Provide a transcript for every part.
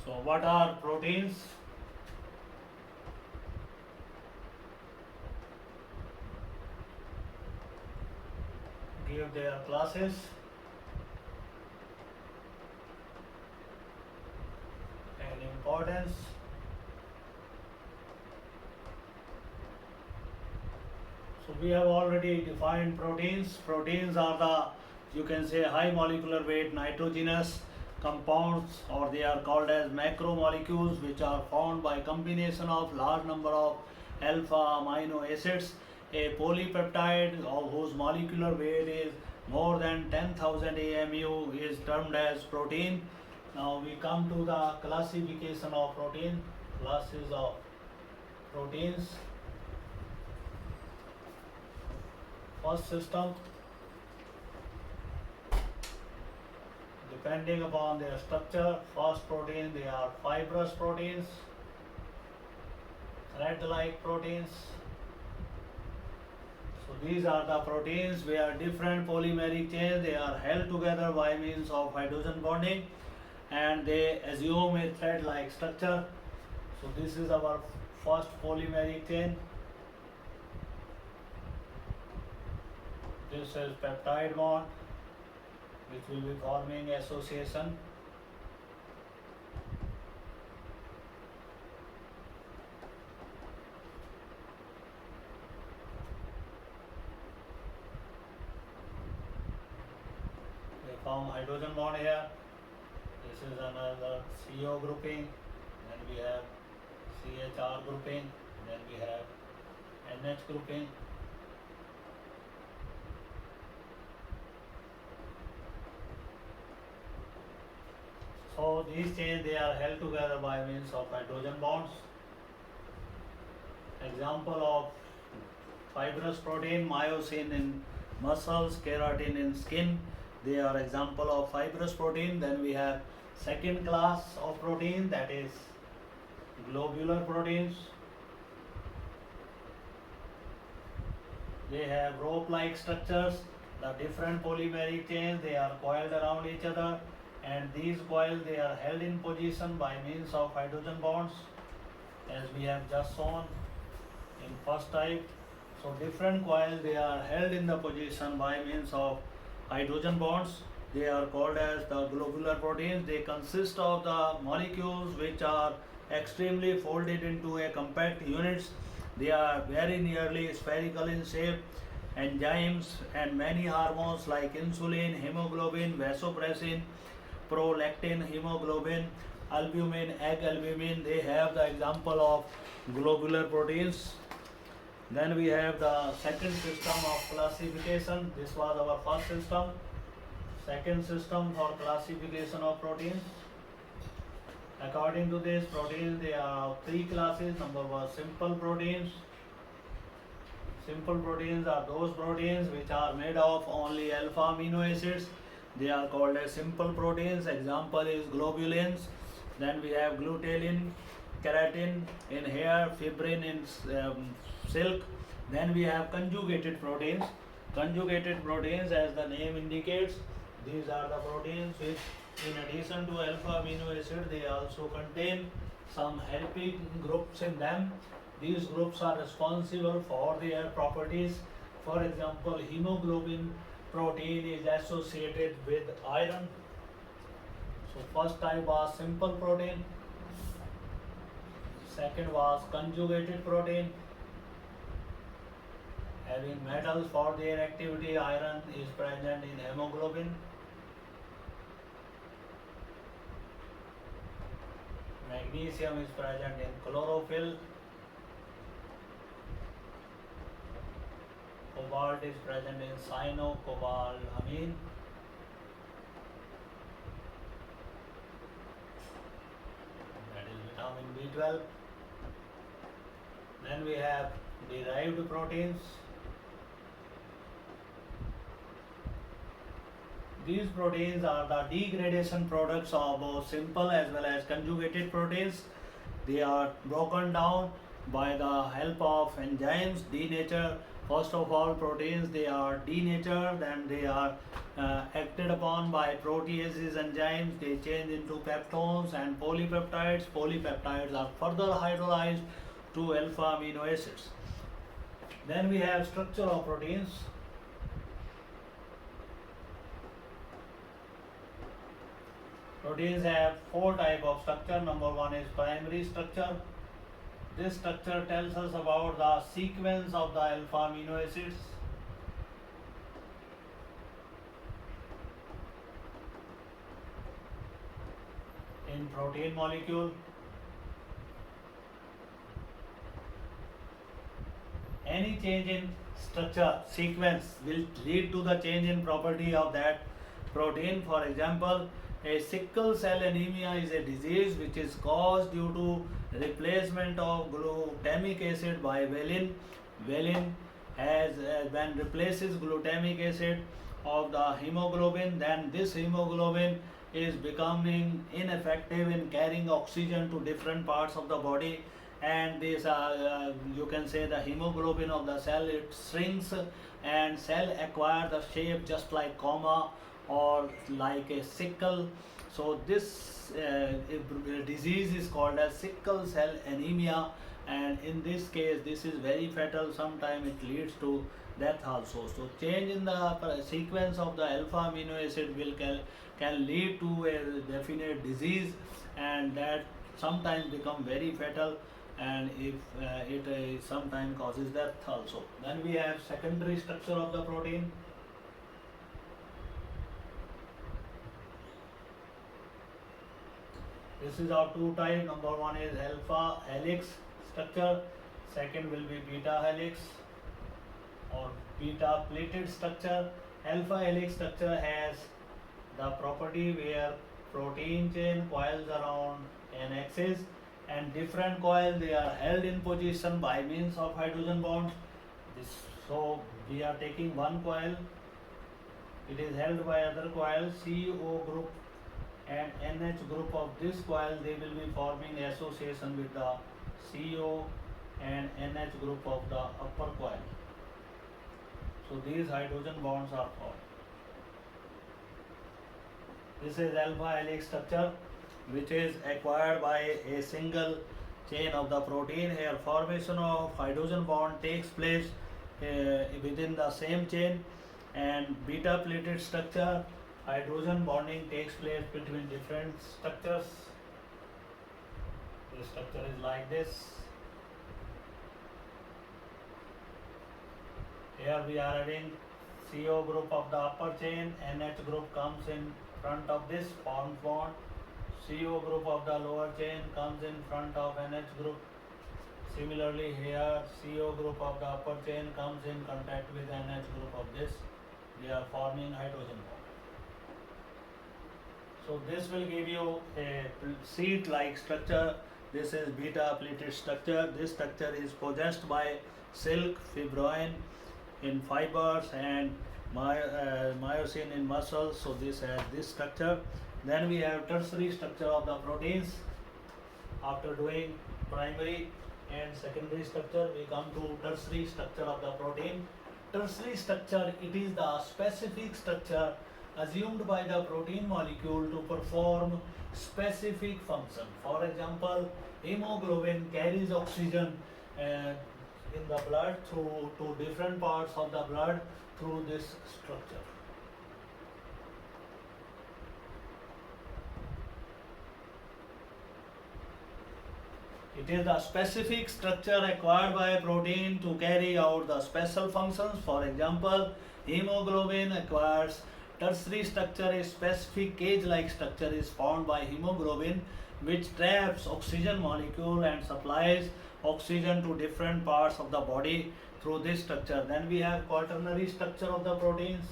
So what are proteins? Give their classes and importance. So we have already defined proteins. Proteins are the, you can say, high molecular weight nitrogenous compounds, or they are called as macromolecules, which are formed by combination of large number of alpha amino acids. A polypeptide of whose molecular weight is more than 10,000 AMU is termed as protein. Now we come to the classification of protein, classes of proteins. First system, depending upon their structure. First protein, they are fibrous proteins, thread-like proteins. So these are the proteins where different polymeric chains, they are held together by means of hydrogen bonding, and they assume a thread-like structure. So this is our first polymeric chain. This is peptide bond, which will be forming association. We form hydrogen bond here. This is another CO grouping. Then we have CHR grouping. Then we have NH grouping. So these chains, they are held together by means of hydrogen bonds. Example of fibrous protein, myosin in muscles, keratin in skin. They are example of fibrous protein. Then we have second class of protein, that is globular proteins. They have rope-like structures. The different polymeric chains, they are coiled around each other, and these coils, they are held in position by means of hydrogen bonds, as we have just shown in first type. So different coils, they are held in the position by means of hydrogen bonds. They are called as the globular proteins. They consist of the molecules which are extremely folded into a compact units. They are very nearly spherical in shape. Enzymes and many hormones like insulin, hemoglobin, vasopressin, prolactin, hemoglobin, albumin, egg albumin, they have the example of globular proteins. Then we have the second system of classification. This was our first system. Second system for classification of proteins. According to this, proteins, they are three classes. Number one, simple proteins. Simple proteins are those proteins which are made of only alpha amino acids. They are called as simple proteins. Example is globulins. Then we have glutenin, keratin in hair, fibrin in silk. Then we have conjugated proteins. Conjugated proteins, as the name indicates, these are the proteins which, in addition to alpha amino acid, they also contain some helping groups in them. These groups are responsible for their properties. For example, hemoglobin protein is associated with iron. So first type was simple protein. Second was conjugated protein, having metals for their activity. Iron is present in hemoglobin. Magnesium is present in chlorophyll. Cobalt is present in cyanocobalamin. That is vitamin B12. Then we have derived proteins. These proteins are the degradation products of both simple as well as conjugated proteins. They are broken down by the help of enzymes, denature First of all, proteins, they are denatured, then they are acted upon by proteases, enzymes, they change into peptones and polypeptides. Polypeptides are further hydrolyzed to alpha amino acids. Then we have structure of proteins. Proteins have four types of structure. Number one is primary structure. This structure tells us about the sequence of the alpha amino acids. In protein molecule, any change in structure sequence will lead to the change in property of that protein. For example, a sickle cell anemia is a disease which is caused due to replacement of glutamic acid by valine. Valine has when replaces glutamic acid of the hemoglobin, then this hemoglobin is becoming ineffective in carrying oxygen to different parts of the body, and this you can say the hemoglobin of the cell, it shrinks and cell acquire the shape just like comma or like a sickle. So this disease is called as sickle cell anemia, and in this case this is very fatal. Sometimes it leads to death also. So change in the sequence of the alpha amino acid will can lead to a definite disease, and that sometimes become very fatal, and if it sometimes causes death also. Then we have secondary structure of the protein. This is our two type. Number one is alpha helix structure. Second will be beta helix or beta pleated structure. Alpha helix structure has the property where protein chain coils around an axis, and different coils, they are held in position by means of hydrogen bonds. So we are taking one coil, it is held by other coil, CO group and NH group of this coil, they will be forming association with the CO and NH group of the upper coil. So these hydrogen bonds are formed. This is alpha helix structure, which is acquired by a single chain of the protein. Here formation of hydrogen bond takes place within the same chain, and beta plated structure, hydrogen bonding takes place between different structures. The structure is like this. Here we are having CO group of the upper chain, NH group comes in front of this, forms bond. CO group of the lower chain comes in front of NH group. Similarly here, CO group of the upper chain comes in contact with NH group of this. They are forming hydrogen bond. So this will give you a sheet-like structure. This is beta pleated structure. This structure is possessed by silk, fibrin in fibers, and myosin in muscles. So this has this structure. Then we have tertiary structure of the proteins. After doing primary and secondary structure, we come to tertiary structure of the protein. Tertiary structure, it is the specific structure assumed by the protein molecule to perform specific function. For example, hemoglobin carries oxygen in the blood through to different parts of the blood through this structure. It is the specific structure acquired by a protein to carry out the special functions. For example, hemoglobin acquires tertiary structure. A specific cage-like structure is formed by hemoglobin, which traps oxygen molecule and supplies oxygen to different parts of the body through this structure. Then we have quaternary structure of the proteins.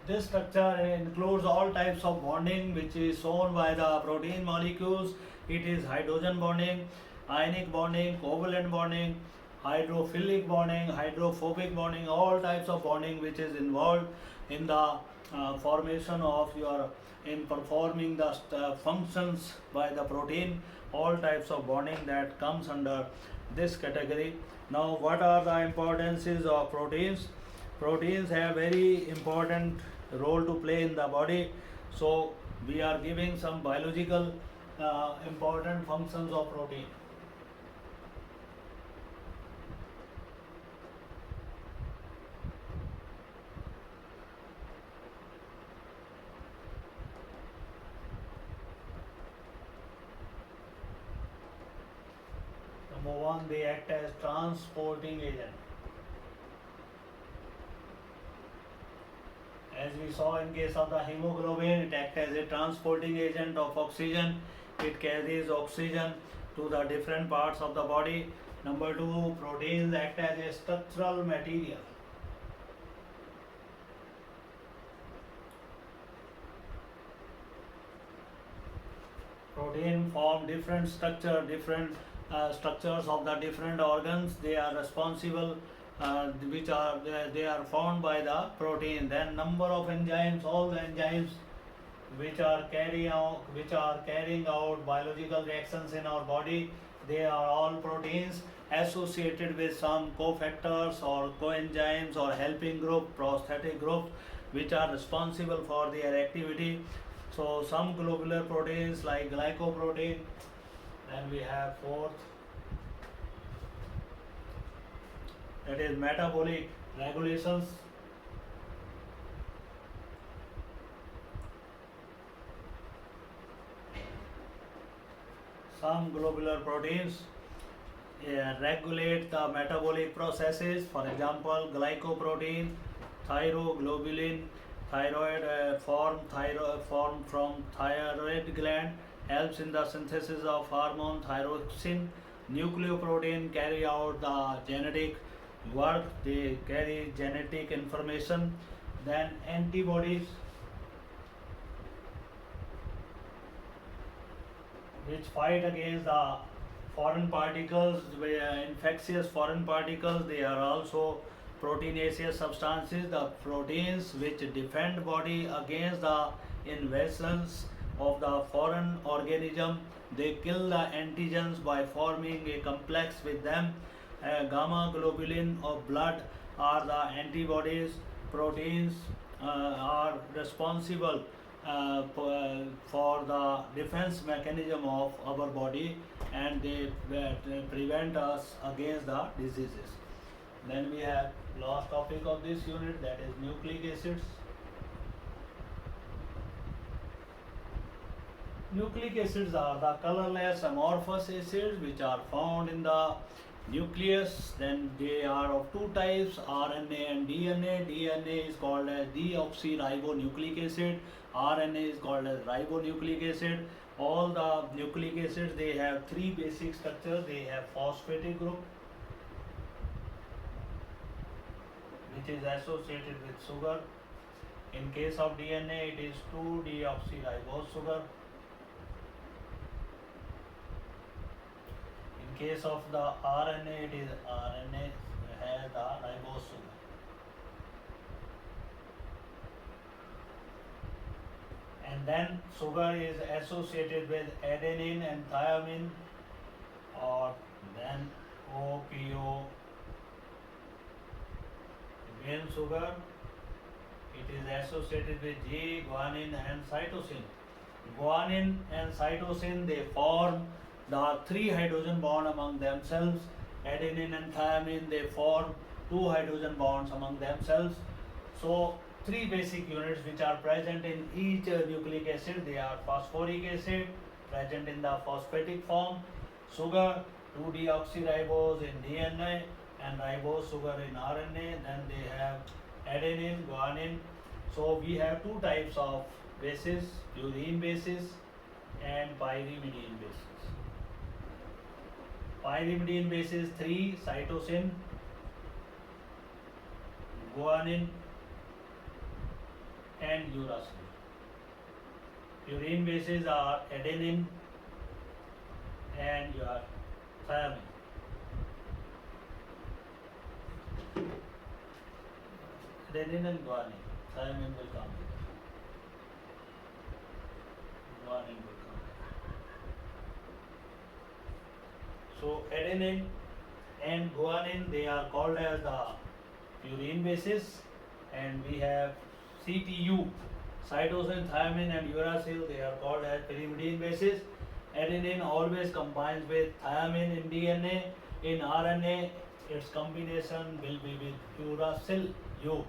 This structure includes all types of bonding which is shown by the protein molecules. It is hydrogen bonding, ionic bonding, covalent bonding, hydrophilic bonding, hydrophobic bonding, all types of bonding which is involved in the formation of in performing the functions by the protein. all types of bonding that comes under this category. Now, what are the importances of proteins? Proteins have very important role to play in the body. So we are giving some biological important functions of protein. Number one, they act as transporting agent. As we saw in case of the hemoglobin, it acts as a transporting agent of oxygen. It carries oxygen to the different parts of the body. Number two, proteins act as a structural material. Protein form different structures of the different organs. They are responsible, which are they are formed by the protein. Then number of enzymes, all the enzymes which are carrying out biological reactions in our body, they are all proteins associated with some cofactors or coenzymes or helping group, prosthetic groups, which are responsible for their activity. So some globular proteins like glycoprotein. Then we have fourth, that is metabolic regulations. Some globular proteins regulate the metabolic processes. For example, glycoprotein, thyroglobulin, form from thyroid gland, helps in the synthesis of hormone thyroxine. Nucleoprotein carry out the genetic work, they carry genetic information. Then antibodies, which fight against the foreign particles, infectious foreign particles. They are also proteinaceous substances, the proteins which defend body against the invasions of the foreign organism. They kill the antigens by forming a complex with them. Gamma globulin of blood are the antibodies. Proteins are responsible for the defense mechanism of our body, and they prevent us against the diseases. Then we have last topic of this unit, that is nucleic acids. Nucleic acids are the colorless amorphous acids which are found in the nucleus. Then they are of two types, RNA and DNA. DNA is called as deoxyribonucleic acid. RNA is called as ribonucleic acid. All the nucleic acids, they have three basic structures. They have phosphatic group, which is associated with sugar. In case of DNA, it is 2-deoxyribose sugar. In case of the RNA, it is RNA has the ribose sugar. And then sugar is associated with adenine and thymine, or then OPO. Again sugar, it is associated with G, guanine and cytosine. Guanine and cytosine, they form the 3 hydrogen bond among themselves. Adenine and thymine, they form 2 hydrogen bonds among themselves. So 3 basic units which are present in each nucleic acid. They are phosphoric acid, present in the phosphatic form, sugar, 2-deoxyribose in DNA, and ribose sugar in RNA. Then they have adenine, guanine. So we have 2 types of bases, purine bases and pyrimidine bases. Pyrimidine bases 3, cytosine, guanine and uracil. Purine bases are adenine and your thymine. Adenine and guanine. Thymine will come later. Guanine will come later. So adenine and guanine, they are called as the purine bases, and we have CTU, cytosine, thymine and uracil, they are called as pyrimidine bases. Adenine always combines with thymine in DNA. In RNA, its combination will be with uracil U,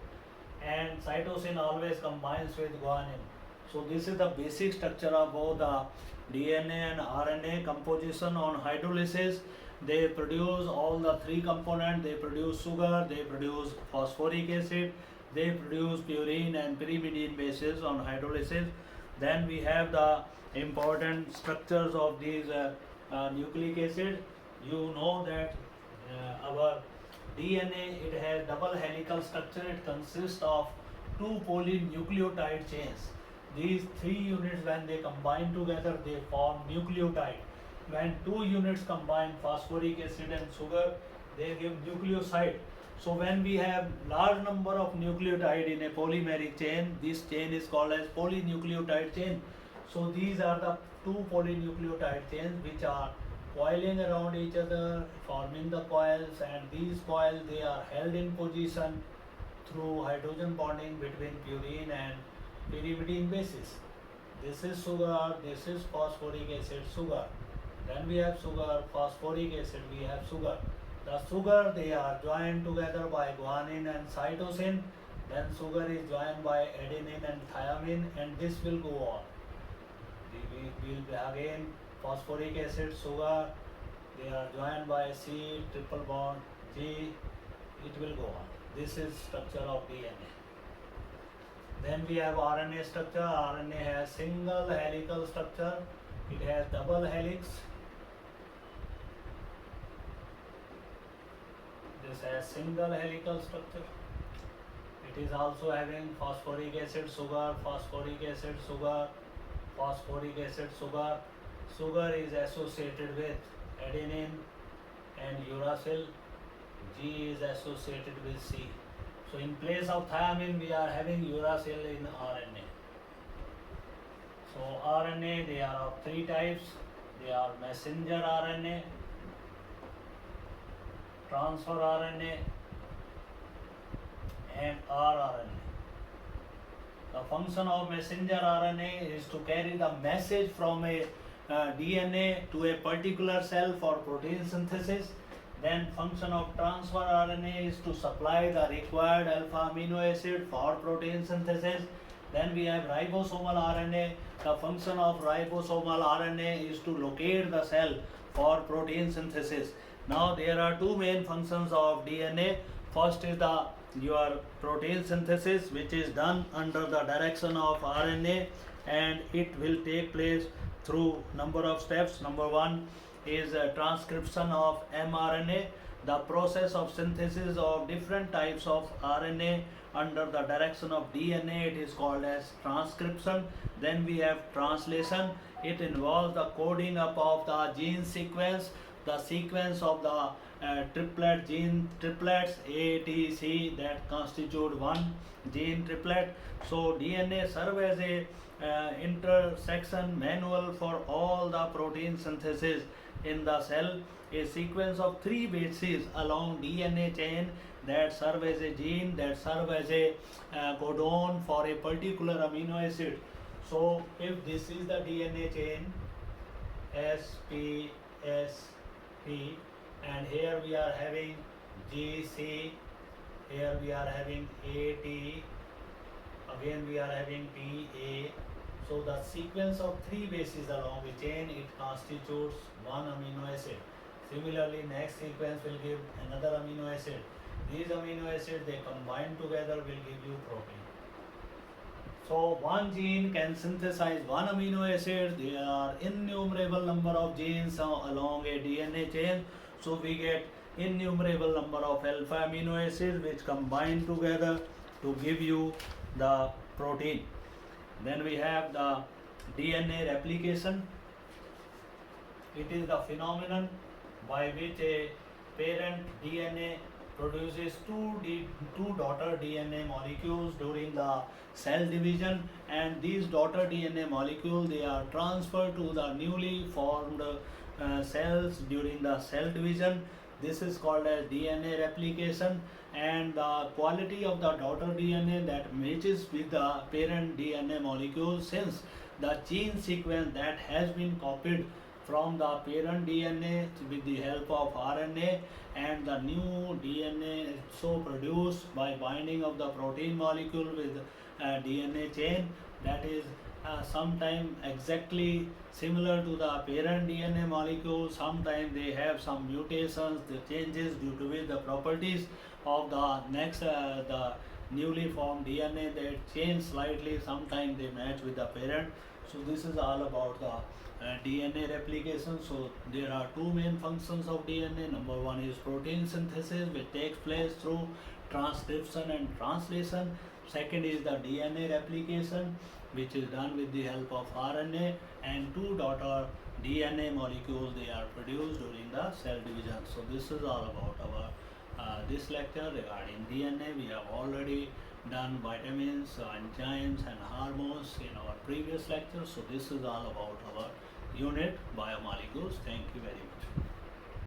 and cytosine always combines with guanine. So this is the basic structure of both the DNA and RNA composition. On hydrolysis, they produce all the three components. They produce sugar, they produce phosphoric acid, they produce purine and pyrimidine bases on hydrolysis. Then we have the important structures of these nucleic acid. You know that our DNA, it has double helical structure. It consists of two polynucleotide chains. These three units, when they combine together, they form nucleotide. When two units combine, phosphoric acid and sugar, they give nucleoside. So when we have large number of nucleotide in a polymeric chain, this chain is called as polynucleotide chain. So these are the two polynucleotide chains which are coiling around each other, forming the coils, and these coils, they are held in position through hydrogen bonding between purine and pyrimidine bases. This is sugar, this is phosphoric acid, sugar. Then we have sugar, phosphoric acid, we have sugar. The sugar, they are joined together by guanine and cytosine. Then sugar is joined by adenine and thymine, and this will go on. We will again phosphoric acid, sugar, they are joined by C, triple bond, G, it will go on. This is structure of DNA. Then we have RNA structure. RNA has single helical structure. It has double helix. This has single helical structure. It is also having phosphoric acid, sugar, phosphoric acid, sugar, phosphoric acid, sugar. Sugar is associated with adenine and uracil. G is associated with C. So in place of thymine, we are having uracil in RNA. So RNA, they are of three types. They are messenger RNA, transfer RNA, and rRNA. The function of messenger RNA is to carry the message from a DNA to a particular cell for protein synthesis. Then function of transfer RNA is to supply the required alpha amino acid for protein synthesis. Then we have ribosomal RNA. The function of ribosomal RNA is to locate the cell for protein synthesis. Now there are two main functions of DNA. First is your protein synthesis, which is done under the direction of RNA, and it will take place through number of steps. Number one is transcription of mRNA, the process of synthesis of different types of RNA under the direction of DNA. It is called as transcription. Then we have translation. It involves the coding up of the gene sequence, the sequence of the triplets A, T, C, that constitute one gene triplet. So DNA serves as a intersection manual for all the protein synthesis in the cell. A sequence of three bases along DNA chain that serve as a gene, that serve as a codon for a particular amino acid. So if this is the DNA chain, S, P, S, P, and here we are having GC, here we are having AT, again we are having PA. So the sequence of three bases along the chain, it constitutes one amino acid. Similarly, next sequence will give another amino acid. These amino acids, they combine together will give you protein. So one gene can synthesize one amino acid. There are innumerable number of genes along a DNA chain. So we get innumerable number of alpha amino acids which combine together to give you the protein. Then we have the DNA replication. It is the phenomenon by which a parent DNA produces two daughter DNA molecules during the cell division, and these daughter DNA molecules, they are transferred to the newly formed cells during the cell division. This is called as DNA replication, and the quality of the daughter DNA that matches with the parent DNA molecule, since the gene sequence that has been copied from the parent DNA with the help of RNA, and the new DNA is so produced by binding of the protein molecule with DNA chain, that is sometime exactly similar to the parent DNA molecule. Sometimes they have some mutations, the changes due to which the properties of the next the newly formed DNA that change slightly. Sometimes they match with the parent. So this is all about the DNA replication. So there are two main functions of DNA. Number one is protein synthesis, which takes place through transcription and translation. Second is the DNA replication, which is done with the help of RNA, and two daughter DNA molecules they are produced during the cell division. So this is all about our this lecture regarding DNA. We have already done vitamins, enzymes and hormones in our previous lecture. So this is all about our unit biomolecules. Thank you very much.